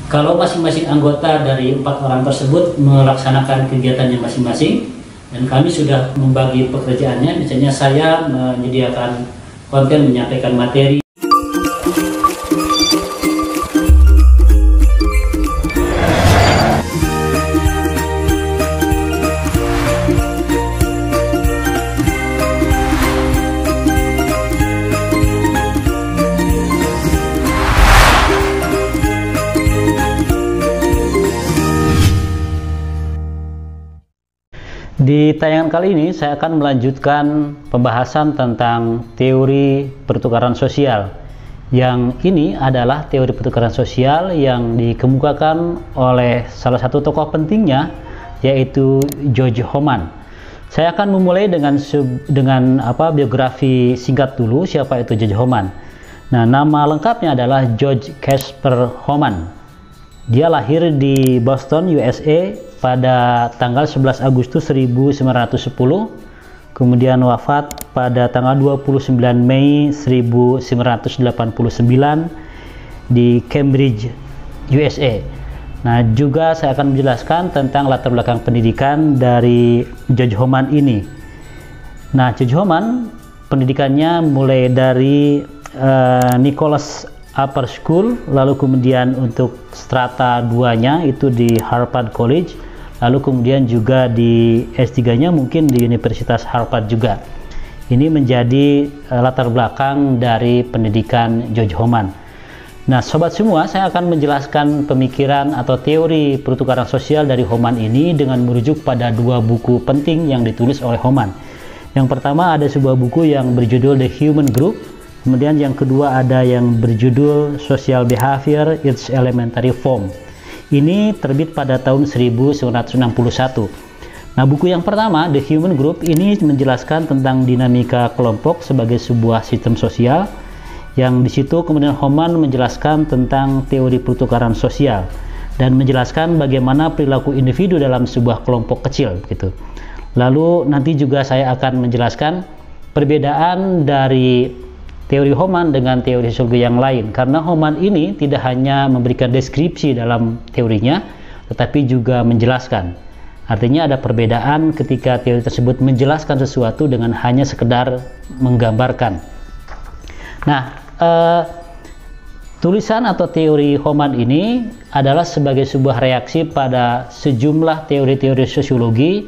Kalau masing-masing anggota dari 4 orang tersebut melaksanakan kegiatannya masing-masing, dan kami sudah membagi pekerjaannya, misalnya saya menyediakan konten, menyampaikan materi. Di tayangan kali ini saya akan melanjutkan pembahasan tentang teori pertukaran sosial. Yang ini adalah teori pertukaran sosial yang dikemukakan oleh salah satu tokoh pentingnya, yaitu George Homan. Saya akan memulai dengan biografi singkat dulu siapa itu George Homan. Nah, nama lengkapnya adalah George Casper Homan. Dia lahir di Boston, USA pada tanggal 11 Agustus 1910, kemudian wafat pada tanggal 29 Mei 1989 di Cambridge, USA. Nah, juga saya akan menjelaskan tentang latar belakang pendidikan dari George Homan ini. Nah, George Homan pendidikannya mulai dari Nicholas Upper School, lalu kemudian untuk strata 2-nya itu di Harvard College, lalu kemudian juga di S3-nya mungkin di Universitas Harvard juga. Ini menjadi latar belakang dari pendidikan George Homan. Nah, sobat semua, saya akan menjelaskan pemikiran atau teori pertukaran sosial dari Homan ini dengan merujuk pada 2 buku penting yang ditulis oleh Homan. Yang pertama ada sebuah buku yang berjudul The Human Group. Kemudian yang kedua ada yang berjudul Social Behavior, Its Elementary Form. Ini terbit pada tahun 1961. Nah, buku yang pertama, The Human Group, ini menjelaskan tentang dinamika kelompok sebagai sebuah sistem sosial, yang di situ kemudian Homan menjelaskan tentang teori pertukaran sosial dan menjelaskan bagaimana perilaku individu dalam sebuah kelompok kecil gitu. Lalu nanti juga saya akan menjelaskan perbedaan dari teori Homan dengan teori sosiologi yang lain, karena Homan ini tidak hanya memberikan deskripsi dalam teorinya, tetapi juga menjelaskan. Artinya ada perbedaan ketika teori tersebut menjelaskan sesuatu dengan hanya sekedar menggambarkan. Nah, tulisan atau teori Homan ini adalah sebagai sebuah reaksi pada sejumlah teori-teori sosiologi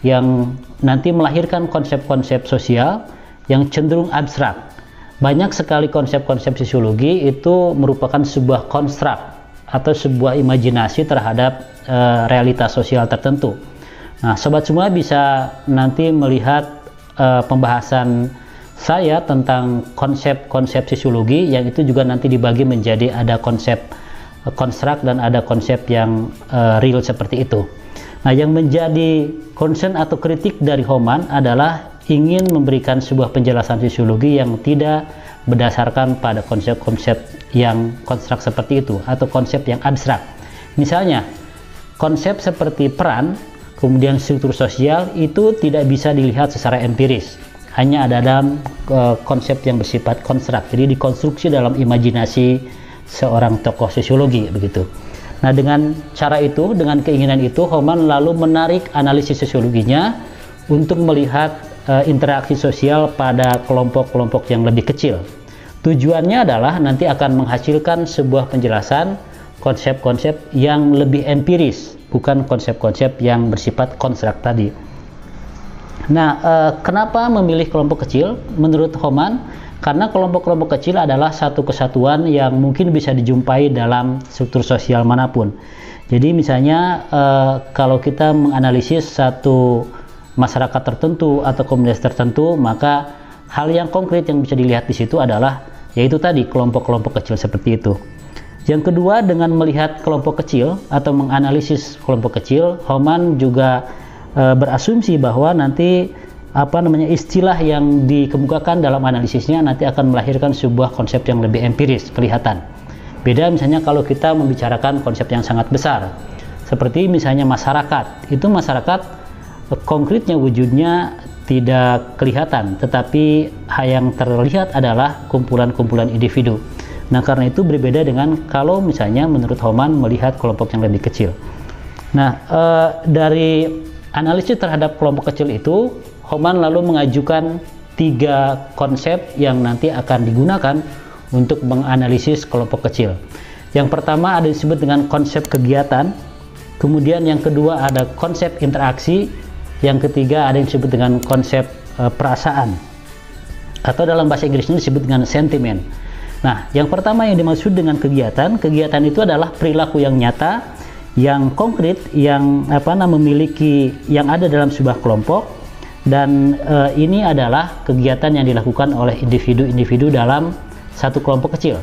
yang nanti melahirkan konsep-konsep sosial yang cenderung abstrak. Banyak sekali konsep-konsep sosiologi itu merupakan sebuah konstruk atau sebuah imajinasi terhadap realitas sosial tertentu. Nah, sobat semua bisa nanti melihat pembahasan saya tentang konsep-konsep sosiologi yang itu juga nanti dibagi menjadi ada konsep konstruk dan ada konsep yang real seperti itu. Nah, yang menjadi concern atau kritik dari Homan adalah ingin memberikan sebuah penjelasan sosiologi yang tidak berdasarkan pada konsep-konsep yang konstruk seperti itu atau konsep yang abstrak. Misalnya, konsep seperti peran, kemudian struktur sosial itu tidak bisa dilihat secara empiris. Hanya ada dalam konsep yang bersifat konstruk. Jadi dikonstruksi dalam imajinasi seorang tokoh sosiologi begitu. Nah, dengan cara itu, dengan keinginan itu, Homan lalu menarik analisis sosiologinya untuk melihat interaksi sosial pada kelompok-kelompok yang lebih kecil. Tujuannya adalah nanti akan menghasilkan sebuah penjelasan konsep-konsep yang lebih empiris, bukan konsep-konsep yang bersifat konstruk tadi. Nah, kenapa memilih kelompok kecil? Menurut Homan, karena kelompok-kelompok kecil adalah satu kesatuan yang mungkin bisa dijumpai dalam struktur sosial manapun. Jadi misalnya kalau kita menganalisis satu masyarakat tertentu atau komunitas tertentu, maka hal yang konkret yang bisa dilihat di situ adalah yaitu tadi kelompok-kelompok kecil seperti itu. Yang kedua, dengan melihat kelompok kecil atau menganalisis kelompok kecil, Homan juga berasumsi bahwa nanti istilah yang dikemukakan dalam analisisnya nanti akan melahirkan sebuah konsep yang lebih empiris, kelihatan. Beda misalnya kalau kita membicarakan konsep yang sangat besar, seperti misalnya masyarakat. Itu masyarakat konkretnya wujudnya tidak kelihatan, tetapi yang terlihat adalah kumpulan-kumpulan individu. Nah, karena itu berbeda dengan kalau misalnya menurut Homan melihat kelompok yang lebih kecil. Nah, dari analisis terhadap kelompok kecil itu, Homan lalu mengajukan 3 konsep yang nanti akan digunakan untuk menganalisis kelompok kecil. Yang pertama ada disebut dengan konsep kegiatan, kemudian yang kedua ada konsep interaksi, yang ketiga ada yang disebut dengan konsep perasaan, atau dalam bahasa Inggrisnya disebut dengan sentimen. Nah, yang pertama yang dimaksud dengan kegiatan itu adalah perilaku yang nyata, yang konkret, yang memiliki, yang ada dalam sebuah kelompok, dan ini adalah kegiatan yang dilakukan oleh individu-individu dalam satu kelompok kecil.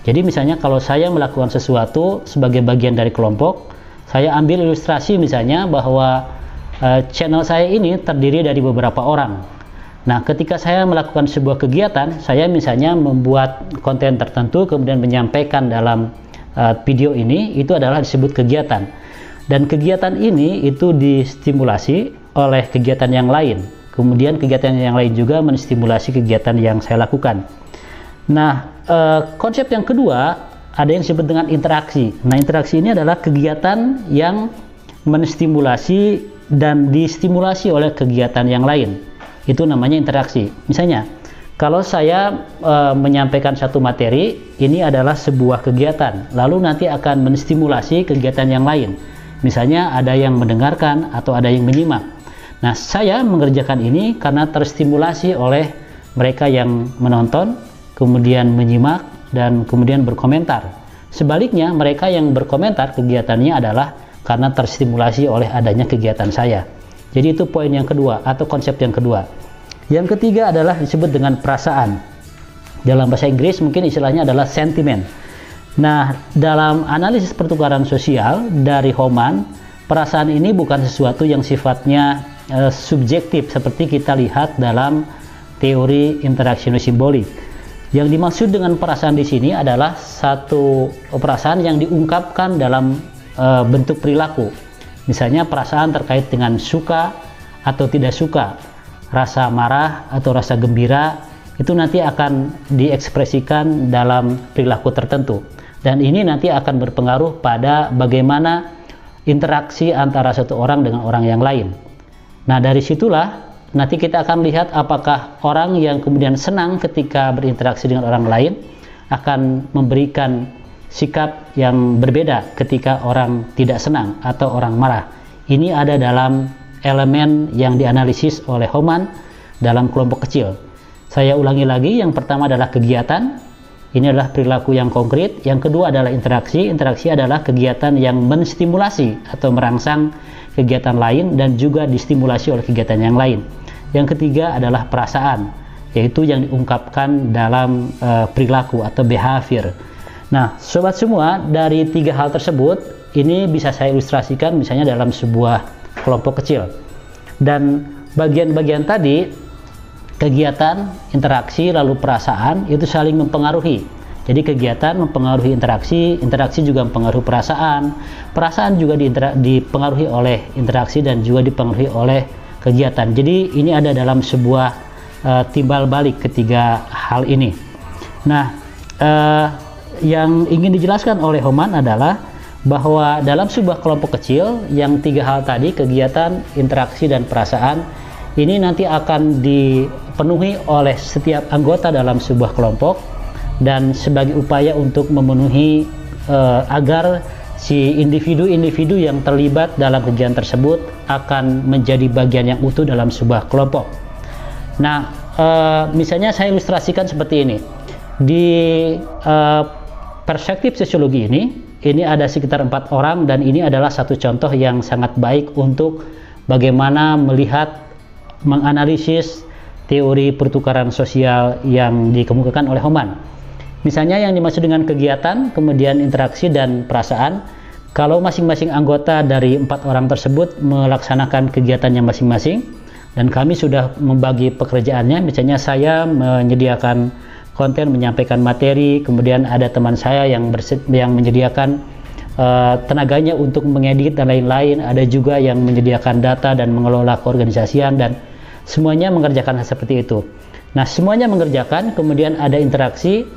Jadi misalnya kalau saya melakukan sesuatu sebagai bagian dari kelompok, saya ambil ilustrasi misalnya bahwa channel saya ini terdiri dari beberapa orang. Nah, ketika saya melakukan sebuah kegiatan, saya misalnya membuat konten tertentu kemudian menyampaikan dalam video ini, itu adalah disebut kegiatan. Dan kegiatan ini itu distimulasi oleh kegiatan yang lain. Kemudian kegiatan yang lain juga menstimulasi kegiatan yang saya lakukan. Nah, konsep yang kedua ada yang disebut dengan interaksi. Nah, interaksi ini adalah kegiatan yang menstimulasi dan distimulasi oleh kegiatan yang lain. Itu namanya interaksi. Misalnya, kalau saya menyampaikan satu materi, ini adalah sebuah kegiatan, lalu nanti akan menstimulasi kegiatan yang lain. Misalnya ada yang mendengarkan atau ada yang menyimak. Nah, saya mengerjakan ini karena terstimulasi oleh mereka yang menonton, kemudian menyimak, dan kemudian berkomentar. Sebaliknya, mereka yang berkomentar kegiatannya adalah karena terstimulasi oleh adanya kegiatan saya. Jadi itu poin yang kedua atau konsep yang kedua. Yang ketiga adalah disebut dengan perasaan. Dalam bahasa Inggris mungkin istilahnya adalah sentimen. Nah, dalam analisis pertukaran sosial dari Homan, perasaan ini bukan sesuatu yang sifatnya subjektif seperti kita lihat dalam teori interaksi simbolik. Yang dimaksud dengan perasaan di sini adalah satu perasaan yang diungkapkan dalam bentuk perilaku. Misalnya perasaan terkait dengan suka atau tidak suka, rasa marah atau rasa gembira, itu nanti akan diekspresikan dalam perilaku tertentu. Dan ini nanti akan berpengaruh pada bagaimana interaksi antara satu orang dengan orang yang lain. Nah, dari situlah nanti kita akan lihat apakah orang yang kemudian senang ketika berinteraksi dengan orang lain akan memberikan sikap yang berbeda ketika orang tidak senang atau orang marah. Ini ada dalam elemen yang dianalisis oleh Homan dalam kelompok kecil. Saya ulangi lagi, yang pertama adalah kegiatan. Ini adalah perilaku yang konkret. Yang kedua adalah interaksi. Interaksi adalah kegiatan yang menstimulasi atau merangsang kegiatan lain dan juga distimulasi oleh kegiatan yang lain. Yang ketiga adalah perasaan, yaitu yang diungkapkan dalam perilaku atau behavior. Nah, sobat semua, dari 3 hal tersebut ini bisa saya ilustrasikan misalnya dalam sebuah kelompok kecil. Dan bagian-bagian tadi, kegiatan, interaksi, lalu perasaan, itu saling mempengaruhi. Jadi kegiatan mempengaruhi interaksi, interaksi juga mempengaruhi perasaan, perasaan juga dipengaruhi oleh interaksi dan juga dipengaruhi oleh kegiatan. Jadi ini ada dalam sebuah timbal balik ketiga hal ini. Nah, yang ingin dijelaskan oleh Homan adalah bahwa dalam sebuah kelompok kecil yang 3 hal tadi, kegiatan, interaksi, dan perasaan, ini nanti akan dipenuhi oleh setiap anggota dalam sebuah kelompok, dan sebagai upaya untuk memenuhi agar si individu-individu yang terlibat dalam kegiatan tersebut akan menjadi bagian yang utuh dalam sebuah kelompok. Nah, misalnya saya ilustrasikan seperti ini. Di perspektif sosiologi ini ada sekitar 4 orang, dan ini adalah satu contoh yang sangat baik untuk bagaimana melihat, menganalisis teori pertukaran sosial yang dikemukakan oleh Homan. Misalnya yang dimaksud dengan kegiatan, kemudian interaksi, dan perasaan, kalau masing-masing anggota dari 4 orang tersebut melaksanakan kegiatannya masing-masing, dan kami sudah membagi pekerjaannya, misalnya saya menyediakan konten, menyampaikan materi, kemudian ada teman saya yang menyediakan tenaganya untuk mengedit dan lain-lain, ada juga yang menyediakan data dan mengelola keorganisasian, dan semuanya mengerjakan hal seperti itu. Nah, semuanya mengerjakan, kemudian ada interaksi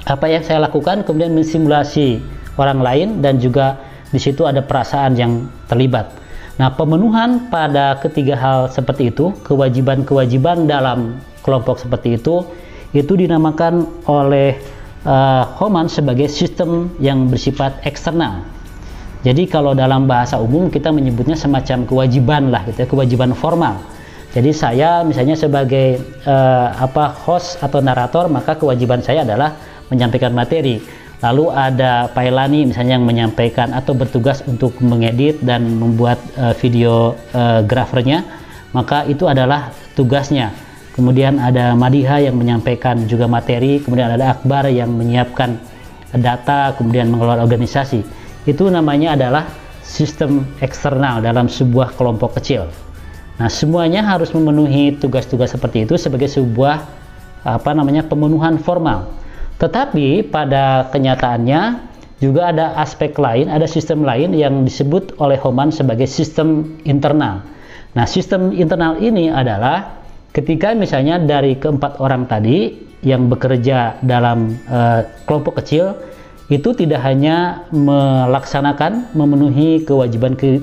apa yang saya lakukan, kemudian mensimulasi orang lain, dan juga di situ ada perasaan yang terlibat. Nah, pemenuhan pada ketiga hal seperti itu, kewajiban-kewajiban dalam kelompok seperti itu dinamakan oleh Homan sebagai sistem yang bersifat eksternal. Jadi kalau dalam bahasa umum kita menyebutnya semacam kewajiban lah gitu ya, kewajiban formal. Jadi saya misalnya sebagai host atau narator, maka kewajiban saya adalah menyampaikan materi. Lalu ada Pak Elani misalnya yang menyampaikan atau bertugas untuk mengedit dan membuat videografernya, maka itu adalah tugasnya. Kemudian ada Madiha yang menyampaikan juga materi, kemudian ada Akbar yang menyiapkan data, kemudian mengelola organisasi. Itu namanya adalah sistem eksternal dalam sebuah kelompok kecil. Nah, semuanya harus memenuhi tugas-tugas seperti itu sebagai sebuah pemenuhan formal. Tetapi pada kenyataannya juga ada aspek lain, ada sistem lain yang disebut oleh Homan sebagai sistem internal. Nah, sistem internal ini adalah ketika misalnya dari keempat orang tadi yang bekerja dalam kelompok kecil itu tidak hanya melaksanakan, memenuhi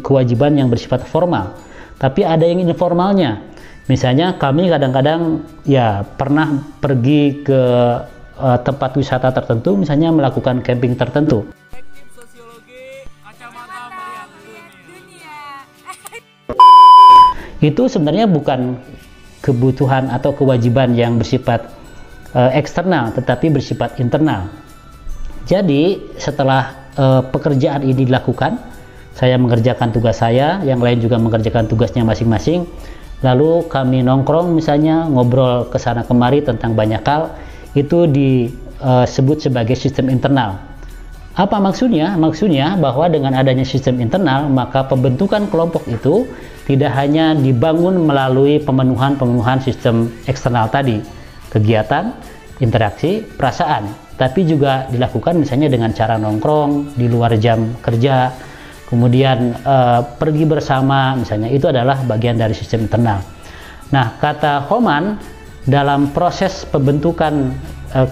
kewajiban yang bersifat formal, tapi ada yang informalnya. Misalnya kami kadang-kadang ya pernah pergi ke tempat wisata tertentu, misalnya melakukan camping tertentu. Itu sebenarnya bukan kebutuhan atau kewajiban yang bersifat eksternal, tetapi bersifat internal. Jadi setelah pekerjaan ini dilakukan, saya mengerjakan tugas saya, yang lain juga mengerjakan tugasnya masing-masing, lalu kami nongkrong misalnya, ngobrol kesana kemari tentang banyak hal, itu disebut sebagai sistem internal. Apa maksudnya? Maksudnya bahwa dengan adanya sistem internal, maka pembentukan kelompok itu tidak hanya dibangun melalui pemenuhan sistem eksternal tadi, kegiatan, interaksi, perasaan, tapi juga dilakukan misalnya dengan cara nongkrong di luar jam kerja, kemudian pergi bersama misalnya, itu adalah bagian dari sistem internal. Nah, kata Homan, dalam proses pembentukan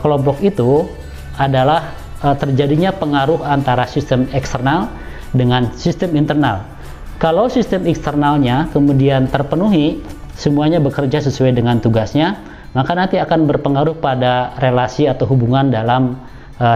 kelompok itu adalah terjadinya pengaruh antara sistem eksternal dengan sistem internal. Kalau sistem eksternalnya kemudian terpenuhi, semuanya bekerja sesuai dengan tugasnya, maka nanti akan berpengaruh pada relasi atau hubungan dalam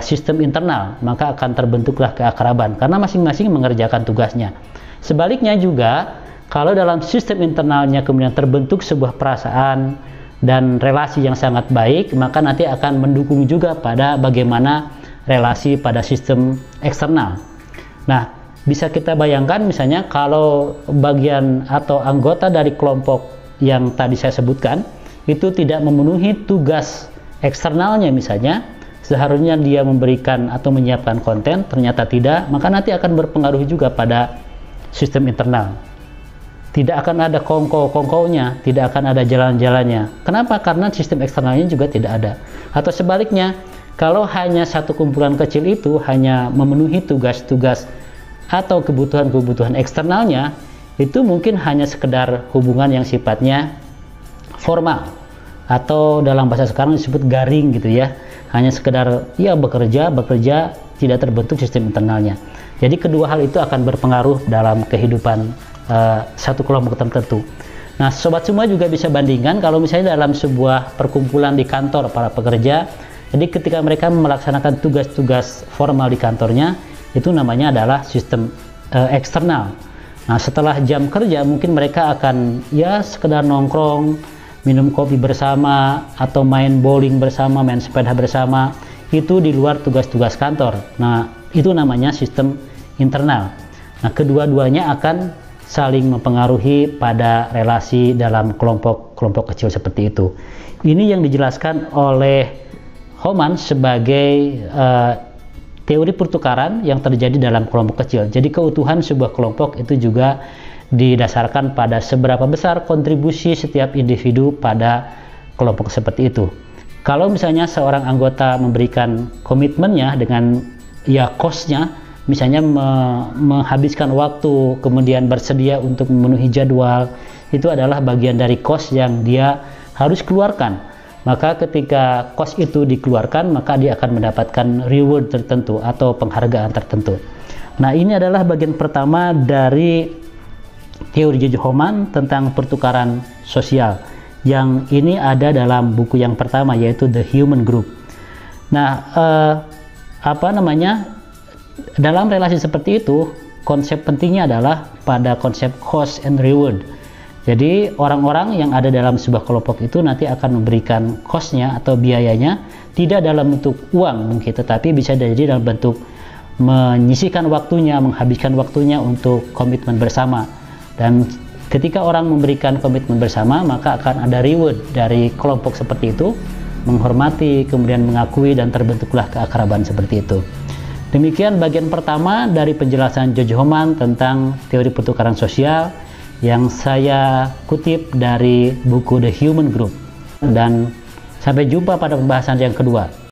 sistem internal, maka akan terbentuklah keakraban karena masing-masing mengerjakan tugasnya. Sebaliknya juga, kalau dalam sistem internalnya kemudian terbentuk sebuah perasaan dan relasi yang sangat baik, maka nanti akan mendukung juga pada bagaimana relasi pada sistem eksternal. Nah, bisa kita bayangkan misalnya kalau bagian atau anggota dari kelompok yang tadi saya sebutkan itu tidak memenuhi tugas eksternalnya, misalnya seharusnya dia memberikan atau menyiapkan konten, ternyata tidak, maka nanti akan berpengaruh juga pada sistem internal. Tidak akan ada kongko-kongkonya, tidak akan ada jalan-jalannya. Kenapa? Karena sistem eksternalnya juga tidak ada. Atau sebaliknya, kalau hanya satu kumpulan kecil itu hanya memenuhi tugas-tugas atau kebutuhan-kebutuhan eksternalnya, itu mungkin hanya sekedar hubungan yang sifatnya formal, atau dalam bahasa sekarang disebut garing gitu ya, hanya sekedar ya bekerja, tidak terbentuk sistem internalnya. Jadi kedua hal itu akan berpengaruh dalam kehidupan satu kelompok tertentu. Nah, sobat semua juga bisa bandingkan kalau misalnya dalam sebuah perkumpulan di kantor para pekerja, jadi ketika mereka melaksanakan tugas-tugas formal di kantornya, itu namanya adalah sistem eksternal. Nah, setelah jam kerja mungkin mereka akan ya sekedar nongkrong, minum kopi bersama, atau main bowling bersama, main sepeda bersama, itu di luar tugas-tugas kantor. Nah, itu namanya sistem internal. Nah, kedua-duanya akan saling mempengaruhi pada relasi dalam kelompok kecil seperti itu. Ini yang dijelaskan oleh Homan sebagai teori pertukaran yang terjadi dalam kelompok kecil. Jadi keutuhan sebuah kelompok itu juga didasarkan pada seberapa besar kontribusi setiap individu pada kelompok seperti itu. Kalau misalnya seorang anggota memberikan komitmennya dengan ya cost-nya, misalnya menghabiskan waktu, kemudian bersedia untuk memenuhi jadwal, itu adalah bagian dari cost yang dia harus keluarkan. maka ketika cost itu dikeluarkan, maka dia akan mendapatkan reward tertentu atau penghargaan tertentu. Nah, ini adalah bagian pertama dari teori Jojo Homan tentang pertukaran sosial, yang ini ada dalam buku yang pertama, yaitu The Human Group. Nah, dalam relasi seperti itu, konsep pentingnya adalah pada konsep cost and reward. Jadi orang-orang yang ada dalam sebuah kelompok itu nanti akan memberikan cost-nya atau biayanya tidak dalam bentuk uang mungkin, tetapi bisa jadi dalam bentuk menyisihkan waktunya, menghabiskan waktunya untuk komitmen bersama. Dan ketika orang memberikan komitmen bersama, maka akan ada reward dari kelompok seperti itu, menghormati, kemudian mengakui, dan terbentuklah keakraban seperti itu. Demikian bagian pertama dari penjelasan Jojo Homan tentang teori pertukaran sosial yang saya kutip dari buku The Human Group. Dan sampai jumpa pada pembahasan yang kedua.